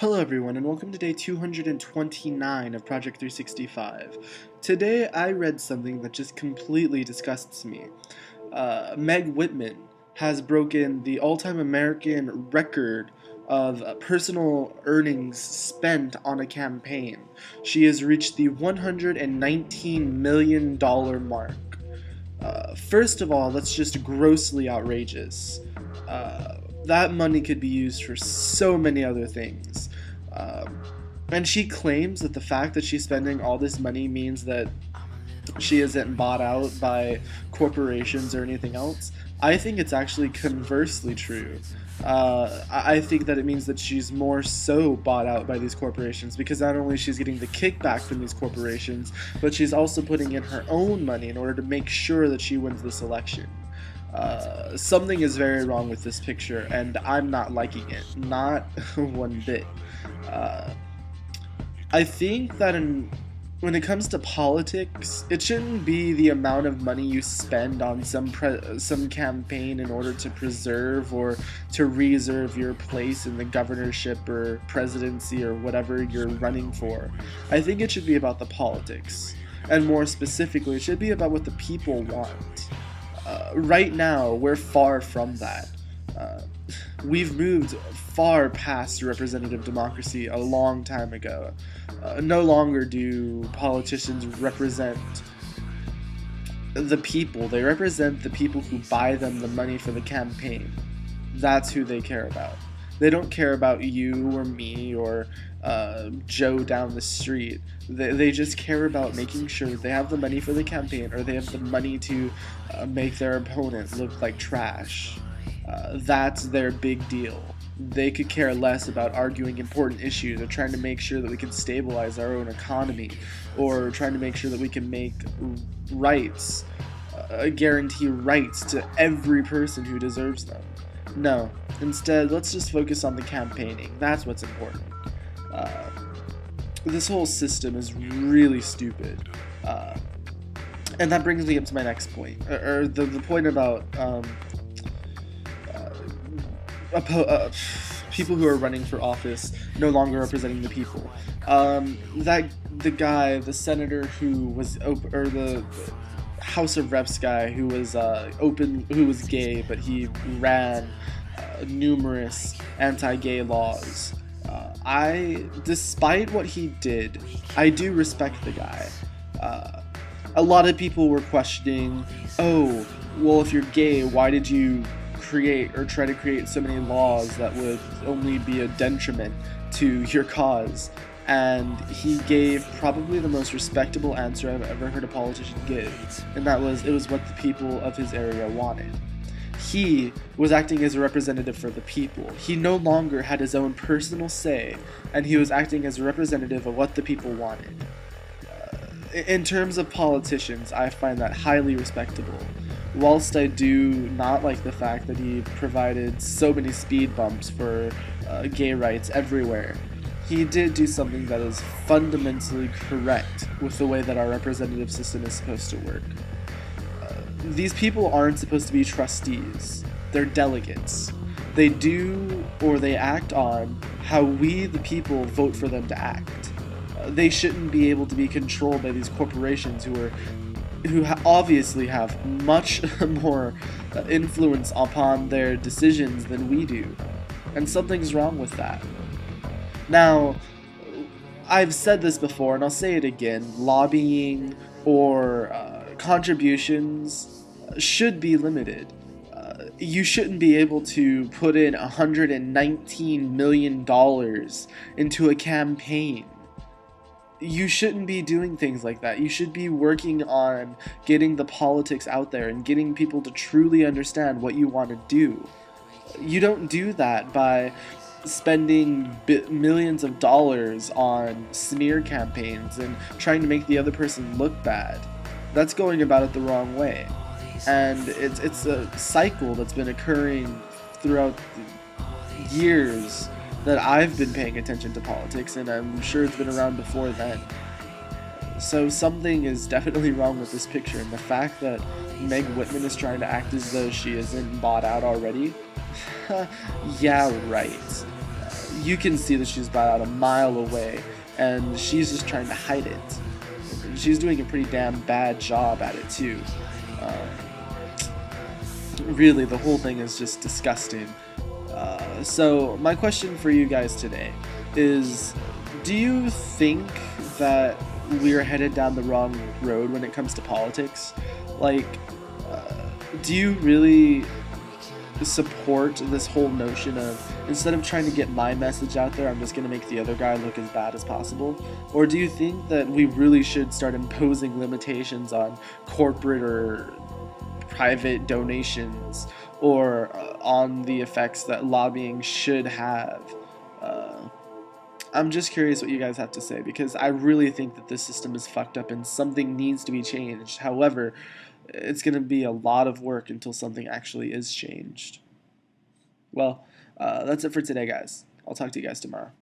Hello everyone and welcome to day 229 of Project 365. Today I read something that just completely disgusts me. Meg Whitman has broken the all-time American record of personal earnings spent on a campaign. She has reached the $119 million mark. First of all, that's just grossly outrageous. That money could be used for so many other things. And she claims that the fact that she's spending all this money means that she isn't bought out by corporations or anything else. I think it's actually conversely true. I think that it means that she's more so bought out by these corporations because not only she's getting the kickback from these corporations, but she's also putting in her own money in order to make sure that she wins this election. Something is very wrong with this picture, and I'm not liking it. Not one bit. I think that when it comes to politics, it shouldn't be the amount of money you spend on some campaign in order to preserve or to reserve your place in the governorship or presidency or whatever you're running for. I think it should be about the politics, and more specifically, it should be about what the people want. Right now, we're far from that. We've moved far past representative democracy a long time ago. No longer do politicians represent the people. They represent the people who buy them the money for the campaign. That's who they care about. They don't care about you or me or Joe down the street. They just care about making sure that they have the money for the campaign, or they have the money to make their opponent look like trash. That's their big deal. They could care less about arguing important issues or trying to make sure that we can stabilize our own economy, or trying to make sure that we can make rights, guarantee rights to every person who deserves them. No, instead, let's just focus on the campaigning. That's what's important. This whole system is really stupid. And that brings me up to my next point, or the point about people who are running for office no longer representing the people. The senator who was or the House of Reps guy who was who was gay, but he ran numerous anti-gay laws. Despite what he did, I do respect the guy. A lot of people were questioning, oh, well, if you're gay, why did you create or try to create so many laws that would only be a detriment to your cause? And he gave probably the most respectable answer I've ever heard a politician give, and that was, it was what the people of his area wanted. He was acting as a representative for the people. He no longer had his own personal say, and he was acting as a representative of what the people wanted. In terms of politicians, I find that highly respectable. Whilst I do not like the fact that he provided so many speed bumps for gay rights everywhere, he did do something that is fundamentally correct with the way that our representative system is supposed to work. These people aren't supposed to be trustees. They're delegates. They do or they act on how we, the people, vote for them to act. They shouldn't be able to be controlled by these corporations who obviously have much more influence upon their decisions than we do. And something's wrong with that. Now, I've said this before, and I'll say it again, lobbying or contributions should be limited. You shouldn't be able to put in $119 million into a campaign. You shouldn't be doing things like that. You should be working on getting the politics out there and getting people to truly understand what you want to do. You don't do that by spending millions of dollars on smear campaigns and trying to make the other person look bad. That's going about it the wrong way. And it's a cycle that's been occurring throughout the years that I've been paying attention to politics, and I'm sure it's been around before then. So something is definitely wrong with this picture, and the fact that Meg Whitman is trying to act as though she isn't bought out already, yeah, right. you can see that she's about a mile away, and she's just trying to hide it. She's doing a pretty damn bad job at it too. Um, Really, the whole thing is just disgusting. So my question for you guys today is, do you think that we're headed down the wrong road when it comes to politics? Like, do you really support this whole notion of, instead of trying to get my message out there, I'm just going to make the other guy look as bad as possible? Or do you think that we really should start imposing limitations on corporate or private donations, or on the effects that lobbying should have? I'm just curious what you guys have to say, because I really think that this system is fucked up and something needs to be changed. However, it's going to be a lot of work until something actually is changed. Well, that's it for today, guys. I'll talk to you guys tomorrow.